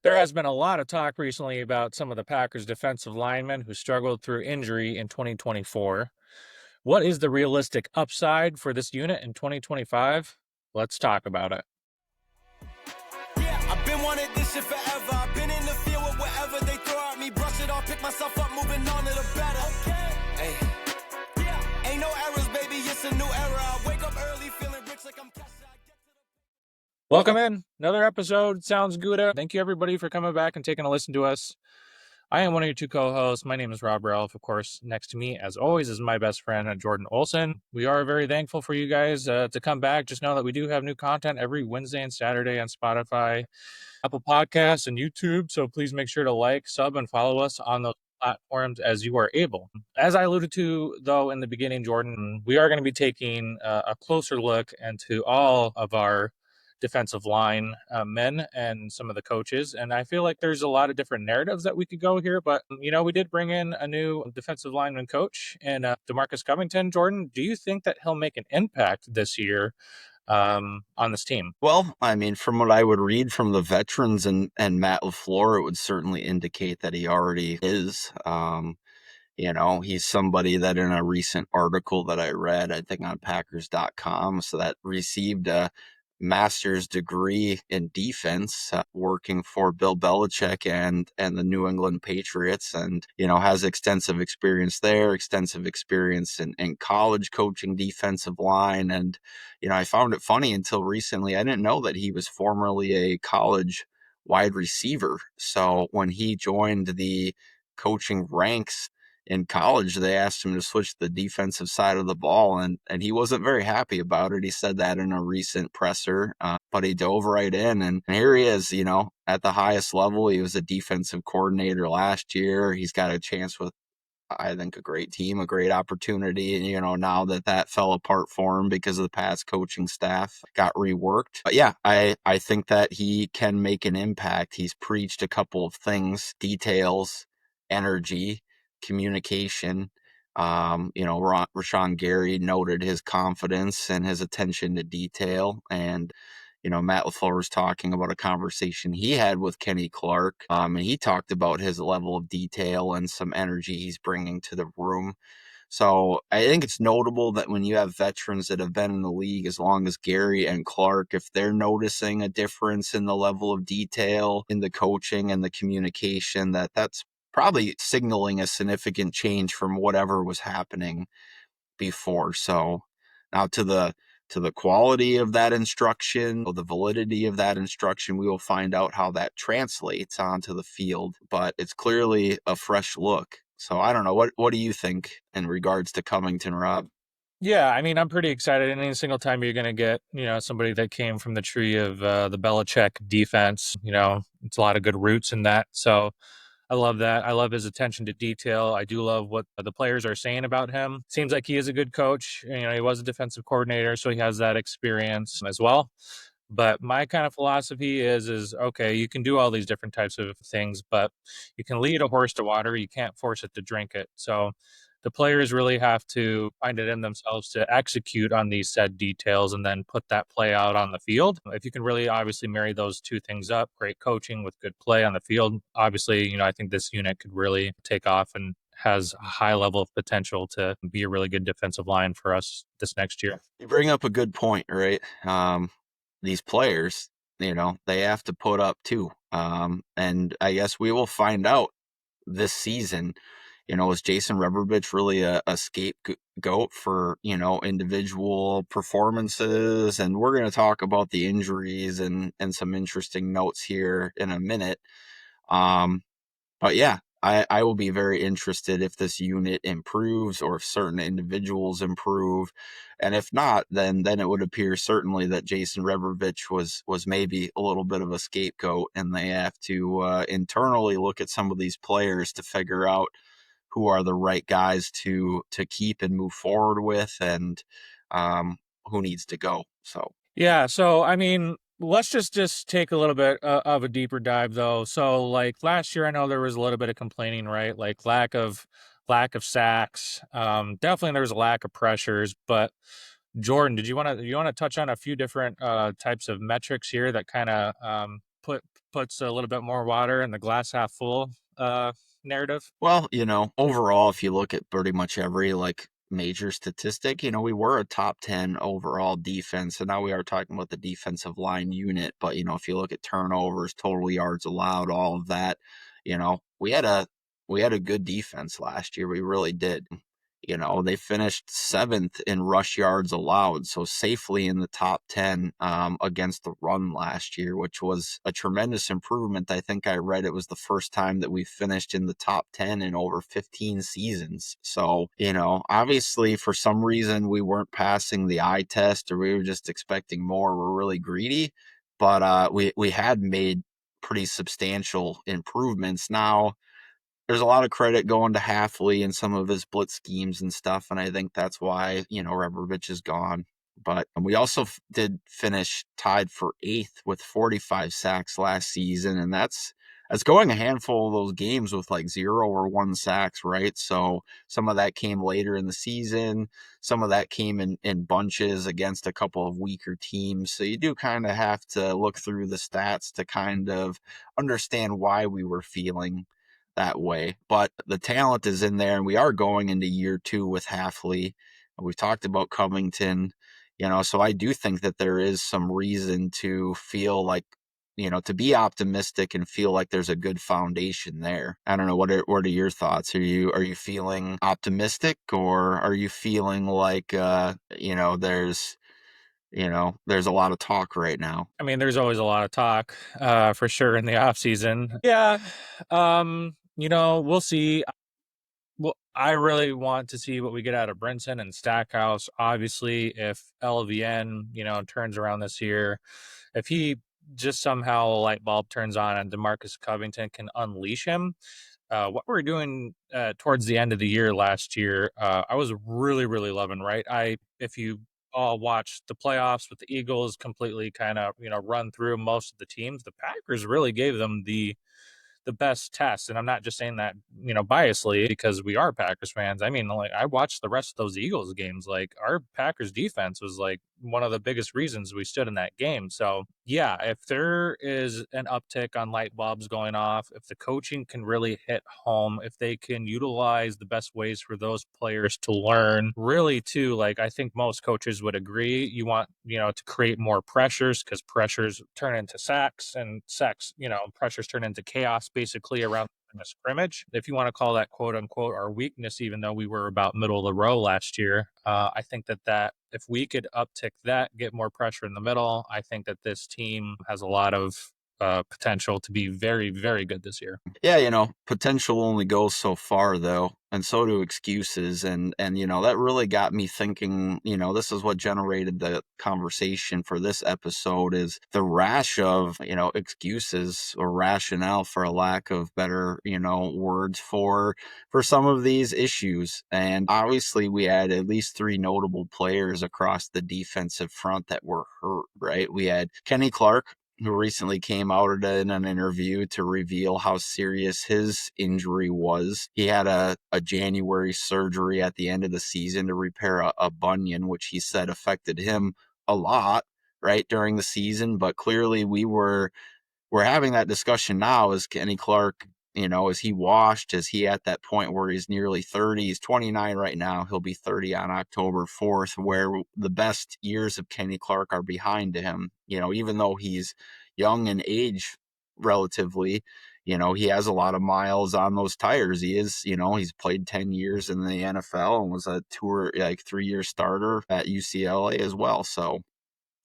There has been a lot of talk recently about some of the Packers defensive linemen who struggled through injury in 2024. What is the realistic upside for this unit in 2025? Let's talk about it. Yeah, I've been wanting this shit forever. I've been in the field with whatever they throw at me. Brush it off, pick myself up, moving on to the better. Okay. Hey. Yeah. Ain't no errors, baby. It's a new era. I wake up early, feeling rich like I'm cash. Welcome in. Another episode. Sounds good. Thank you, everybody, for coming back and taking a listen to us. I am one of your two co-hosts. My name is Rob Ralph. Of course, next to me, as always, is my best friend, Jordan Olson. We are very thankful for you guys to come back. Just know that we do have new content every Wednesday and Saturday on Spotify, Apple Podcasts, and YouTube. So please make sure to like, sub, and follow us on those platforms as you are able. As I alluded to, though, in the beginning, Jordan, we are going to be taking a closer look into all of our defensive line men and some of the coaches. And I feel like there's a lot of different narratives that we could go here. But, we did bring in a new defensive lineman coach and DeMarcus Covington. Jordan, do you think that he'll make an impact this year on this team? Well, I mean, from what I would read from the veterans and Matt LaFleur, it would certainly indicate that he already is. He's somebody that in a recent article that I read, I think on Packers.com, so that received a master's degree in defense, working for Bill Belichick and the New England Patriots, and has extensive experience there, extensive experience in college coaching defensive line. And I found it funny until recently, I didn't know that he was formerly a college wide receiver. So when he joined the coaching ranks in college, they asked him to switch to the defensive side of the ball, and he wasn't very happy about it. He said that in a recent presser, but he dove right in, and here he is, at the highest level. He was a defensive coordinator last year. He's got a chance with, I think, a great team, a great opportunity. And, now that fell apart for him because of the past coaching staff got reworked. But yeah, I think that he can make an impact. He's preached a couple of things: details, energy, communication. Rashawn Gary noted his confidence and his attention to detail. And Matt LaFleur was talking about a conversation he had with Kenny Clark, and he talked about his level of detail and some energy he's bringing to the room. So I think it's notable that when you have veterans that have been in the league as long as Gary and Clark, if they're noticing a difference in the level of detail in the coaching and the communication, that's probably signaling a significant change from whatever was happening before. So now to the quality of that instruction, or the validity of that instruction, we will find out how that translates onto the field. But it's clearly a fresh look. So I don't know. What do you think in regards to Covington, Rob? Yeah, I mean, I'm pretty excited. Any single time you're going to get, somebody that came from the tree of the Belichick defense, it's a lot of good roots in that. So I love that. I love his attention to detail. I do love what the players are saying about him. Seems like he is a good coach. He was a defensive coordinator, so he has that experience as well. But my kind of philosophy is okay, you can do all these different types of things, but you can lead a horse to water. You can't force it to drink it. So the players really have to find it in themselves to execute on these said details and then put that play out on the field. If you can really obviously marry those two things up, great coaching with good play on the field, obviously, I think this unit could really take off and has a high level of potential to be a really good defensive line for us this next year. You bring up a good point, right? These players, they have to put up too. And I guess we will find out this season. Is Jason Reverbich really a scapegoat for, individual performances? And we're going to talk about the injuries and some interesting notes here in a minute. But yeah, I will be very interested if this unit improves or if certain individuals improve. And if not, then it would appear certainly that Jason Reverbich was maybe a little bit of a scapegoat, and they have to internally look at some of these players to figure out who are the right guys to keep and move forward with, and who needs to go. So yeah, so I mean, let's just take a little bit of a deeper dive though. So like last year, I know there was a little bit of complaining, right? Like lack of sacks. Definitely there was a lack of pressures. But Jordan, did you want to touch on a few different types of metrics here that kind of puts a little bit more water in the glass half full narrative. Well, overall, if you look at pretty much every like major statistic, we were a top 10 overall defense. And now we are talking about the defensive line unit. But, if you look at turnovers, total yards allowed, all of that, we had a good defense last year. We really did. They finished seventh in rush yards allowed, so safely in the top 10 against the run last year, which was a tremendous improvement. I think I read it was the first time that we finished in the top 10 in over 15 seasons. So, obviously for some reason we weren't passing the eye test, or we were just expecting more. We're really greedy, but we had made pretty substantial improvements. Now, there's a lot of credit going to Halfley and some of his blitz schemes and stuff, and I think that's why, Rebrovich is gone. But we also did finish tied for 8th with 45 sacks last season, and that's going a handful of those games with like 0 or 1 sacks, right? So some of that came later in the season. Some of that came in bunches against a couple of weaker teams. So you do kind of have to look through the stats to kind of understand why we were feeling that way. But the talent is in there, and we are going into year 2 with Halfley. We've talked about Covington, so I do think that there is some reason to feel like, to be optimistic and feel like there's a good foundation there. I don't know. What are your thoughts? Are you feeling optimistic, or are you feeling like, there's a lot of talk right now? I mean, there's always a lot of talk, for sure in the off season. Yeah, we'll see. Well, I really want to see what we get out of Brinson and Stackhouse. Obviously, if LVN, turns around this year, if he just somehow a light bulb turns on and DeMarcus Covington can unleash him, what we were doing towards the end of the year last year, I was really, really loving. Right, if you all watched the playoffs with the Eagles, completely kind of run through most of the teams, the Packers really gave them the best test. And I'm not just saying that, biasly because we are Packers fans. I mean, like, I watched the rest of those Eagles games. Like, our Packers defense was like one of the biggest reasons we stood in that game. So yeah, if there is an uptick on light bulbs going off, if the coaching can really hit home, if they can utilize the best ways for those players to learn, really too, like, I think most coaches would agree, you want, to create more pressures, because pressures turn into sacks, and sacks, pressures turn into chaos basically around the scrimmage. If you want to call that quote unquote our weakness, even though we were about middle of the row last year, I think that if we could uptick that, get more pressure in the middle, I think that this team has a lot of potential to be very, very good this year. Yeah, potential only goes so far though, and so do excuses. And that really got me thinking, this is what generated the conversation for this episode, is the rash of, excuses or rationale, for a lack of better, words, for some of these issues. And obviously we had at least 3 notable players across the defensive front that were hurt, right? We had Kenny Clark, who recently came out in an interview to reveal how serious his injury was. He had a January surgery at the end of the season to repair a bunion, which he said affected him a lot, right, during the season. But clearly we're having that discussion now. Is Kenny Clark, is he washed? Is he at that point where he's nearly 30? He's 29 right now. He'll be 30 on October 4th, where the best years of Kenny Clark are behind him. Even though he's young in age relatively, he has a lot of miles on those tires. He's played 10 years in the NFL and was a 3-year starter at UCLA as well. So,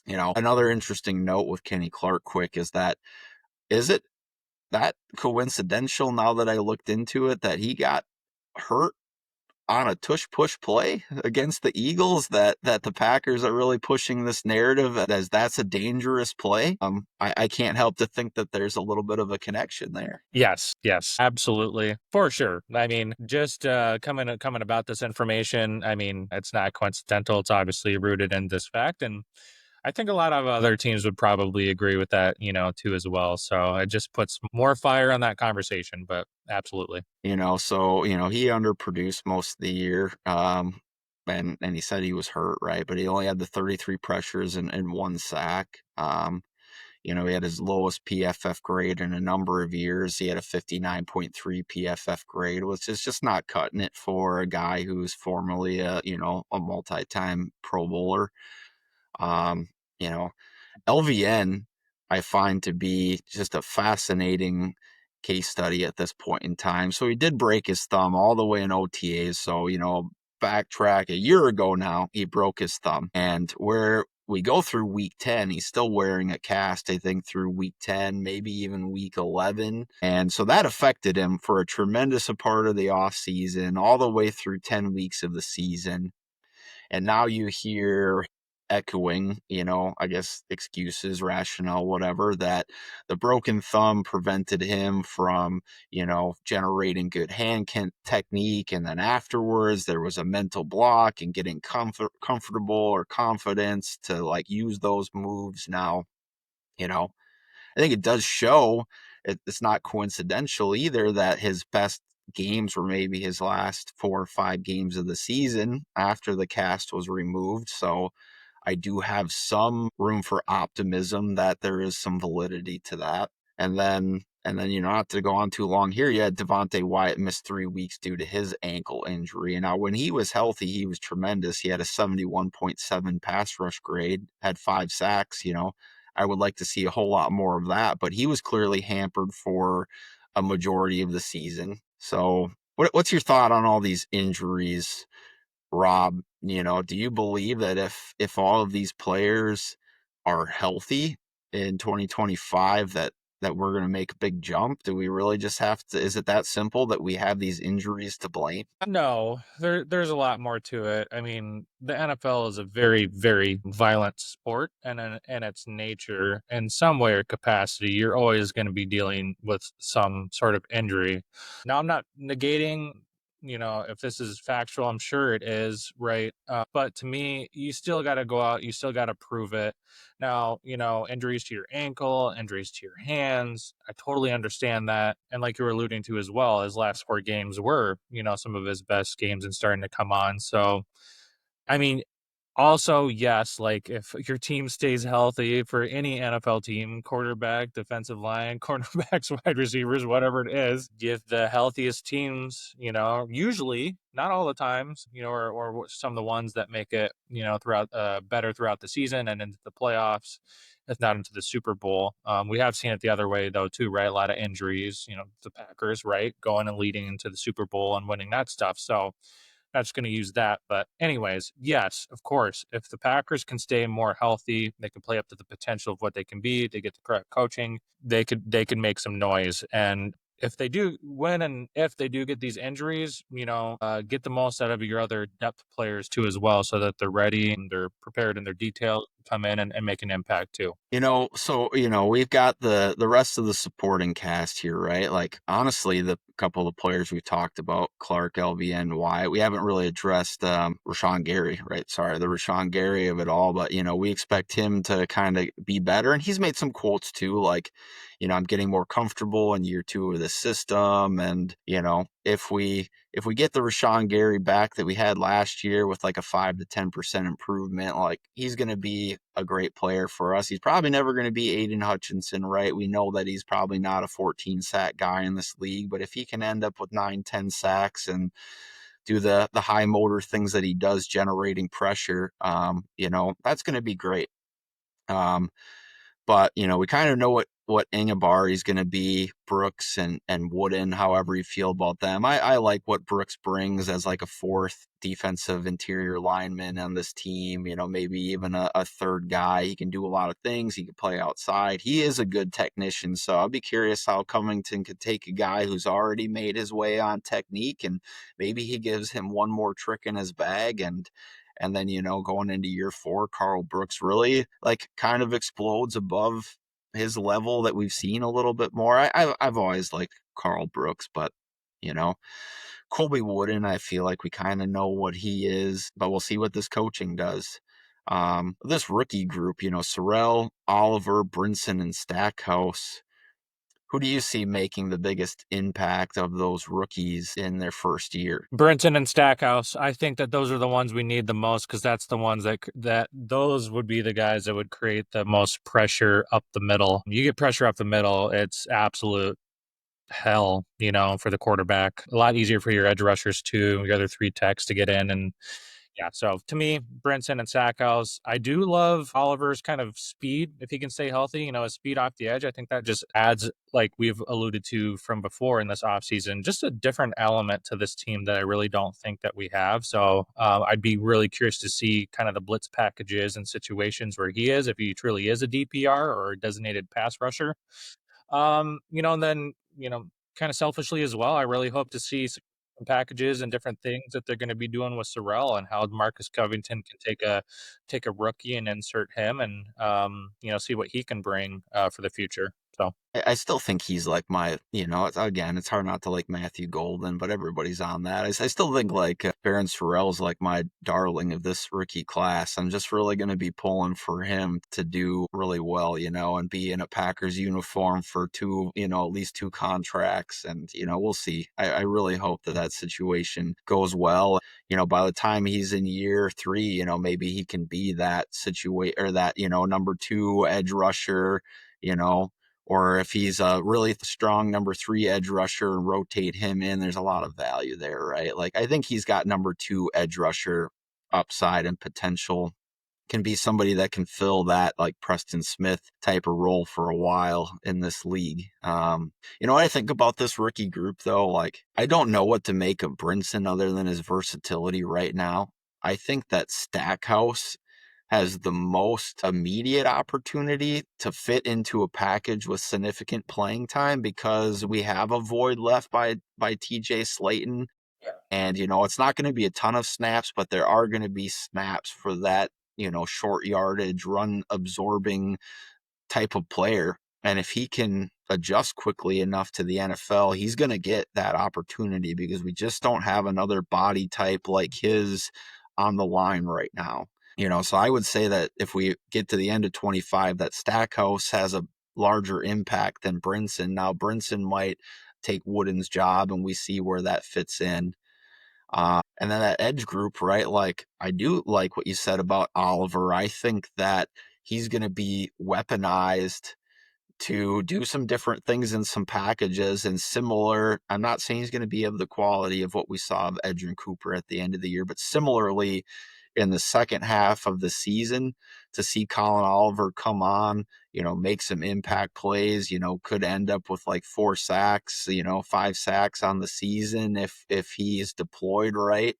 another interesting note with Kenny Clark quick is it that coincidental, now that I looked into it, that he got hurt on a tush push play against the Eagles, that the Packers are really pushing this narrative as that's a dangerous play? I can't help to think that there's a little bit of a connection there. Yes, absolutely, for sure. I mean, just coming about this information, I mean, it's not coincidental. It's obviously rooted in this fact, and I think a lot of other teams would probably agree with that, too, as well. So it just puts more fire on that conversation, but absolutely. So, he underproduced most of the year. And he said he was hurt, right? But he only had the 33 pressures and 1 sack. He had his lowest PFF grade in a number of years. He had a 59.3 PFF grade, which is just not cutting it for a guy who's formerly a multi-time Pro Bowler. Um, you know, LVN, I find to be just a fascinating case study at this point in time. So he did break his thumb all the way in OTAs. So, backtrack a year ago now, he broke his thumb. And where we go through week 10, he's still wearing a cast, I think, through week 10, maybe even week 11. And so that affected him for a tremendous part of the offseason, all the way through 10 weeks of the season. And now you hear echoing, I guess excuses, rationale, whatever, that the broken thumb prevented him from, generating good hand technique. And then afterwards, there was a mental block and getting comfortable or confidence to like use those moves. Now, you know, I think it does show it's not coincidental either that his best games were maybe his last 4 or 5 games of the season after the cast was removed. So I do have some room for optimism that there is some validity to that. And then, not to go on too long here, you had Devontae Wyatt missed 3 weeks due to his ankle injury. And now when he was healthy, he was tremendous. He had a 71.7 pass rush grade, had 5 sacks. I would like to see a whole lot more of that, but he was clearly hampered for a majority of the season. So what's your thought on all these injuries, Rob? Do you believe that if all of these players are healthy in 2025, that we're going to make a big jump? Do we really just have to, is it that simple that we have these injuries to blame? No, there's a lot more to it. I mean, the NFL is a very, very violent sport, and in its nature, in some way or capacity, you're always going to be dealing with some sort of injury. Now, I'm not negating, if this is factual. I'm sure it is, right? But to me, you still got to go out. You still got to prove it. Now, injuries to your ankle, injuries to your hands, I totally understand that. And like you were alluding to as well, his last 4 games were, some of his best games and starting to come on. So, I mean, also, yes, like if your team stays healthy for any NFL team, quarterback, defensive line, cornerbacks, wide receivers, whatever it is, if the healthiest teams, usually, not all the times, or some of the ones that make it, throughout better throughout the season and into the playoffs, if not into the Super Bowl. We have seen it the other way though too, right? A lot of injuries, the Packers, right, going and leading into the Super Bowl and winning that stuff. So not just going to use that. But anyways, yes, of course, if the Packers can stay more healthy, they can play up to the potential of what they can be. They get the correct coaching. They could make some noise. And if they do win, and if they do get these injuries, get the most out of your other depth players too as well, so that they're ready and they're prepared and they're detailed to come in and make an impact too. We've got the rest of the supporting cast here, right? Like, honestly, the couple of players we've talked about, Clark, LVN, Wyatt, we haven't really addressed Rashawn Gary, right? Sorry, the Rashawn Gary of it all, but, we expect him to kind of be better. And he's made some quotes too, like, I'm getting more comfortable in year 2 of the system. And, if we get the Rashawn Gary back that we had last year with like a 5 to 10% improvement, like he's going to be a great player for us. He's probably never going to be Aiden Hutchinson, right? We know that he's probably not a 14 sack guy in this league, but if he can end up with 9, 10 sacks and do the high motor things that he does, generating pressure, that's going to be great. But, we kind of know what Ingabari's going to be, Brooks and Wooden, however you feel about them. I like what Brooks brings as like a 4th defensive interior lineman on this team, maybe even a 3rd guy. He can do a lot of things. He can play outside. He is a good technician. So I'll be curious how Covington could take a guy who's already made his way on technique, and maybe he gives him one more trick in his bag. And then, going into year 4, Carl Brooks really like kind of explodes above his level that we've seen a little bit more. I've always liked Carl Brooks, but, Colby Wooden, I feel like we kind of know what he is, but we'll see what this coaching does. This rookie group, Sorrell, Oliver, Brinson, and Stackhouse, Who do you see making the biggest impact of those rookies in their first year? Brinson and Stackhouse. I think that those are the ones we need the most because that's the ones that those would be the guys that would create the most pressure up the middle. You get pressure up the middle, it's absolute hell, for the quarterback. A lot easier for your edge rushers too, your other three techs to get in. And yeah, so to me, Brinson and Sackhouse. I do love Oliver's kind of speed if he can stay healthy. His speed off the edge. I think that just adds, like we've alluded to from before in this offseason, just a different element to this team that I really don't think that we have. So I'd be really curious to see kind of the blitz packages and situations where he is, if he truly is a DPR or a designated pass rusher. And then, kind of selfishly as well, I really hope to see some packages and different things that they're going to be doing with Sorrell and how Marcus Covington can take a rookie and insert him and see what he can bring for the future. So I still think he's like my, again, it's hard not to like Matthew Golden, but everybody's on that. I still think like Baron Sorrell's like my darling of this rookie class. I'm just really going to be pulling for him to do really well, and be in a Packers uniform for two, at least two contracts. And, we'll see. I really hope that that situation goes well. By the time he's in year 3, maybe he can be that situation or that, number 2 edge rusher, or if he's a really strong number 3 edge rusher and rotate him in, there's a lot of value there, right? Like, I think he's got number 2 edge rusher upside and potential. Can be somebody that can fill that like Preston Smith type of role for a while in this league. What I think about this rookie group though, like I don't know what to make of Brinson other than his versatility right now. I think that Stackhouse has the most immediate opportunity to fit into a package with significant playing time because we have a void left by TJ Slayton. And, it's not going to be a ton of snaps, but there are going to be snaps for that, short yardage, run absorbing type of player. And if he can adjust quickly enough to the NFL, he's going to get that opportunity because we just don't have another body type like his on the line right now. So I would say that if we get to the end of 25, that Stackhouse has a larger impact than Brinson. Now, Brinson might take Wooden's job, and we see where that fits in. And then that edge group, right? Like, I do like what you said about Oliver. I think that he's going to be weaponized to do some different things in some packages and similar. I'm not saying he's going to be of the quality of what we saw of Edgerrin Cooper at the end of the year, but similarly in the second half of the season to see Colin Oliver come on, make some impact plays, could end up with like 4 sacks, 5 sacks on the season if he's deployed right,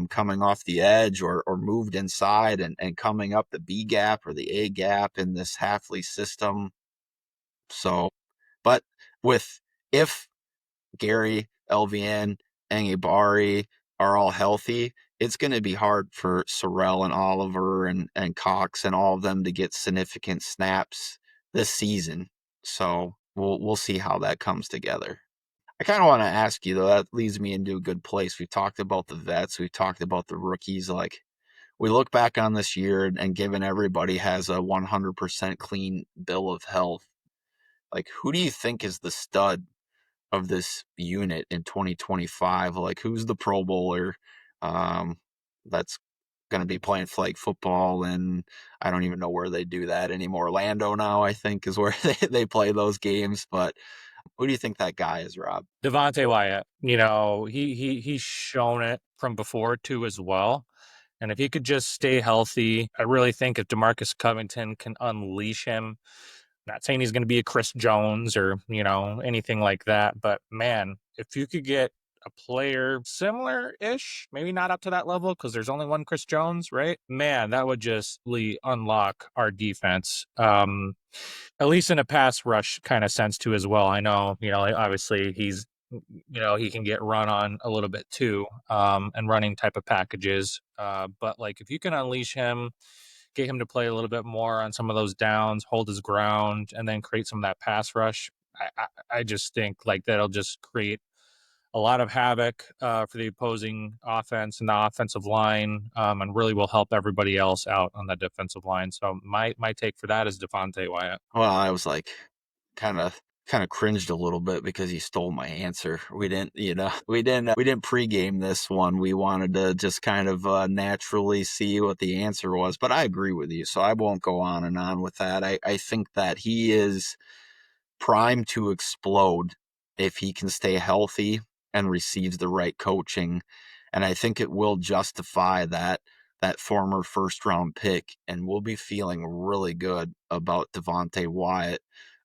coming off the edge or moved inside and coming up the B gap or the A gap in this Halfley system. So, but if Gary, LVN, Angebari are all healthy, it's going to be hard for Sorrell and Oliver and Cox and all of them to get significant snaps this season. So we'll see how that comes together. I kind of want to ask you though, that leads me into a good place. We've talked about the vets, we've talked about the rookies. Like we look back on this year and given everybody has a 100% clean bill of health, like who do you think is the stud of this unit in 2025? Like who's the Pro Bowler that's going to be playing flag football? And I don't even know where they do that anymore. Orlando now, I think, is where they play those games. But who do you think that guy is, Rob? Devontae Wyatt, he's shown it from before too as well. And if he could just stay healthy, I really think if DeMarcus Covington can unleash him, not saying he's going to be a Chris Jones or, anything like that, but man, if you could get a player similar-ish, maybe not up to that level because there's only one Chris Jones, right? Man, that would just really unlock our defense. At least in a pass rush kind of sense too as well. I know, obviously he's he can get run on a little bit too, and running type of packages. But like if you can unleash him, get him to play a little bit more on some of those downs, hold his ground, and then create some of that pass rush, I just think like that'll just create a lot of havoc for the opposing offense and the offensive line, and really will help everybody else out on the defensive line. So my take for that is Devontae Wyatt. Well, I was like kind of kind of cringed a little bit because he stole my answer. We didn't, we didn't pregame this one. We wanted to just kind of naturally see what the answer was. But I agree with you, so I won't go on and on with that. I think that he is primed to explode if he can stay healthy and receives the right coaching. And I think it will justify that former first round pick, and we'll be feeling really good about Devontae Wyatt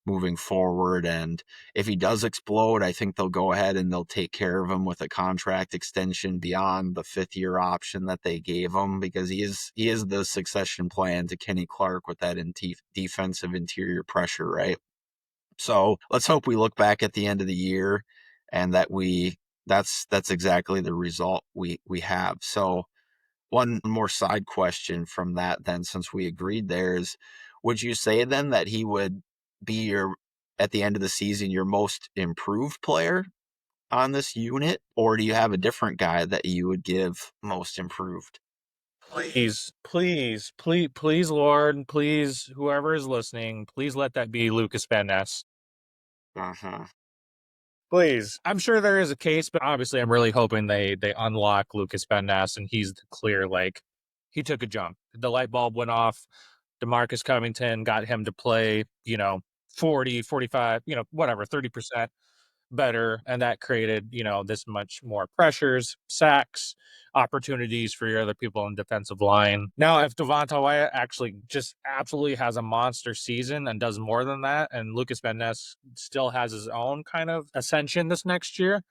moving forward. And if he does explode, I think they'll go ahead and they'll take care of him with a contract extension beyond the 5th-year option that they gave him, because he is the succession plan to Kenny Clark with that defensive interior pressure, right? So let's hope we look back at the end of the year and that's exactly the result we have. So one more side question from that then, since we agreed there, is would you say then that he would be your, at the end of the season, your most improved player on this unit, or do you have a different guy that you would give most improved? Please, please, please, please, Lord, please, whoever is listening, please let that be Lucas Van Ness. Uh-huh. Please. I'm sure there is a case, but obviously I'm really hoping they unlock Lucas Van Ness and he's the clear, like, he took a jump. The light bulb went off. DeMarcus Covington got him to play, 40, 45, whatever, 30% better. And that created, this much more pressures, sacks, opportunities for your other people in defensive line. Now, if Devonta Wyatt actually just absolutely has a monster season and does more than that, and Lucas Van Ness still has his own kind of ascension this next year,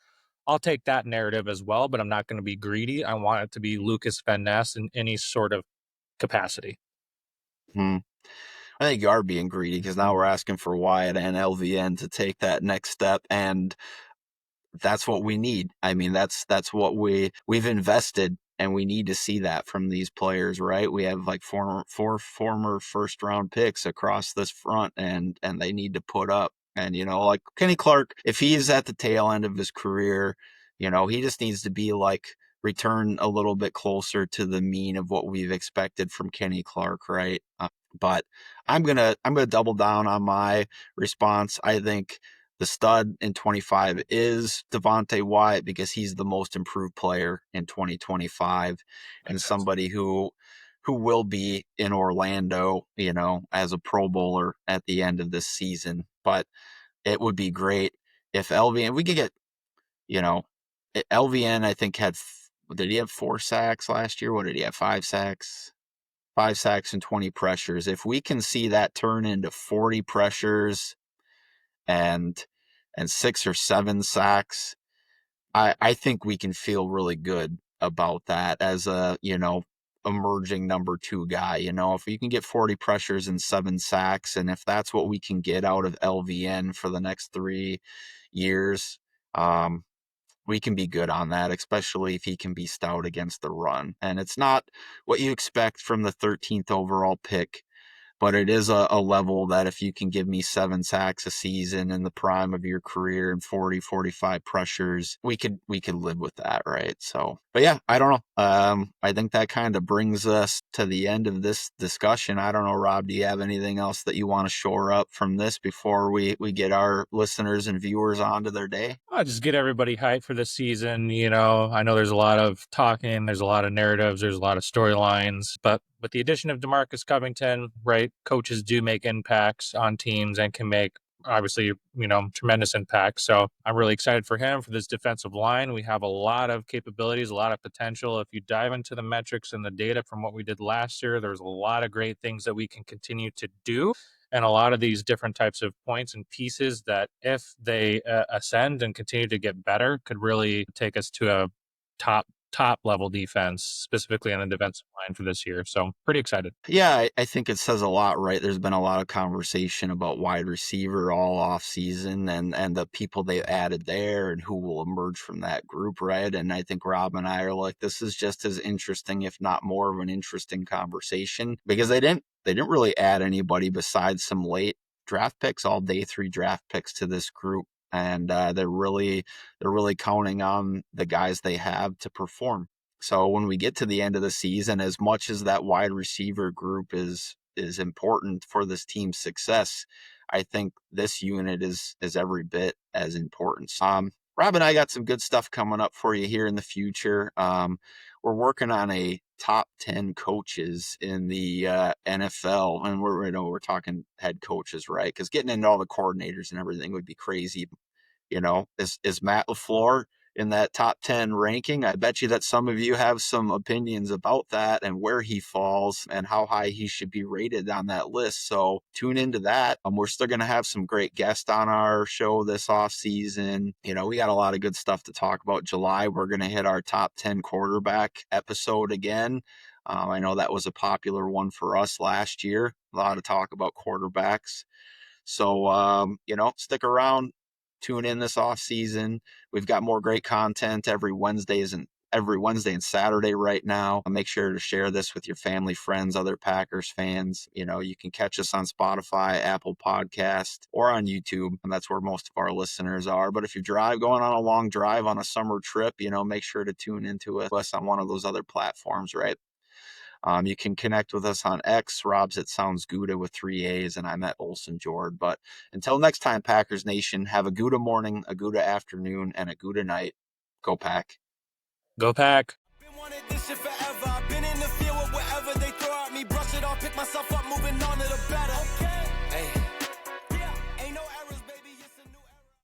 I'll take that narrative as well, but I'm not going to be greedy. I want it to be Lucas Van Ness in any sort of capacity. Hmm. I think you are being greedy because now we're asking for Wyatt and LVN to take that next step, and that's what we need. I mean, that's what we've invested, and we need to see that from these players, right? We have like four former first round picks across this front, and they need to put up. And like Kenny Clark, if he's at the tail end of his career, he just needs to be like return a little bit closer to the mean of what we've expected from Kenny Clark, right? But I'm gonna double down on my response. I think the stud in 25 is Devontae Wyatt because he's the most improved player in 2025 and Makes sense. somebody who will be in Orlando, as a Pro Bowler at the end of this season. But it would be great if LVN, we could get, you know, LVN, I think did he have 4 sacks last year? What did he have? 5 sacks? 5 sacks and 20 pressures. If we can see that turn into 40 pressures and 6 or 7 sacks, I think we can feel really good about that as a, emerging number 2 guy. If you can get 40 pressures and 7 sacks, and if that's what we can get out of LVN for the next 3 years, we can be good on that, especially if he can be stout against the run. And it's not what you expect from the 13th overall pick, but it is a level that if you can give me 7 sacks a season in the prime of your career and 40, 45 pressures, we could live with that, right? So, but yeah, I don't know. I think that kind of brings us to the end of this discussion. I don't know, Rob, do you have anything else that you want to shore up from this before we get our listeners and viewers on to their day? I'll just get everybody hyped for this season. I know there's a lot of talking, there's a lot of narratives, there's a lot of storylines, but with the addition of DeMarcus Covington, right, coaches do make impacts on teams and can make obviously, tremendous impact. So I'm really excited for him, for this defensive line. We have a lot of capabilities, a lot of potential. If you dive into the metrics and the data from what we did last year, there's a lot of great things that we can continue to do. And a lot of these different types of points and pieces that, if they ascend and continue to get better, could really take us to a top level defense, specifically on the defensive line for this year. So pretty excited. Yeah, I think it says a lot, right? There's been a lot of conversation about wide receiver all off season and the people they added there and who will emerge from that group, right? And I think Rob and I are like, this is just as interesting, if not more of an interesting conversation, because they didn't really add anybody besides some late draft picks, all day 3 draft picks to this group. And they're really counting on the guys they have to perform. So when we get to the end of the season, as much as that wide receiver group is is important for this team's success, I think this unit is every bit as important. Rob and I got some good stuff coming up for you here in the future. We're working on a top 10 coaches in the NFL, and we're talking head coaches, right? Because getting into all the coordinators and everything would be crazy. Is Matt LaFleur in that top 10 ranking? I bet you that some of you have some opinions about that and where he falls and how high he should be rated on that list. So tune into that. We're still going to have some great guests on our show this off season. We got a lot of good stuff to talk about. July, we're going to hit our top 10 quarterback episode again. I know that was a popular one for us last year. A lot of talk about quarterbacks. So, stick around, tune in this off season. We've got more great content every Wednesday and Saturday right now. Make sure to share this with your family, friends, other Packers fans. You can catch us on Spotify, Apple Podcast, or on YouTube, and that's where most of our listeners are. But if you're going on a long drive on a summer trip, make sure to tune into us on one of those other platforms, right? You can connect with us on X. Rob's at Sounds Gouda with 3 A's, and I'm at Olson Jord. But until next time, Packers Nation, have a Gouda morning, a Gouda afternoon, and a Gouda night. Go Pack. Go Pack. Been wanting this shit forever.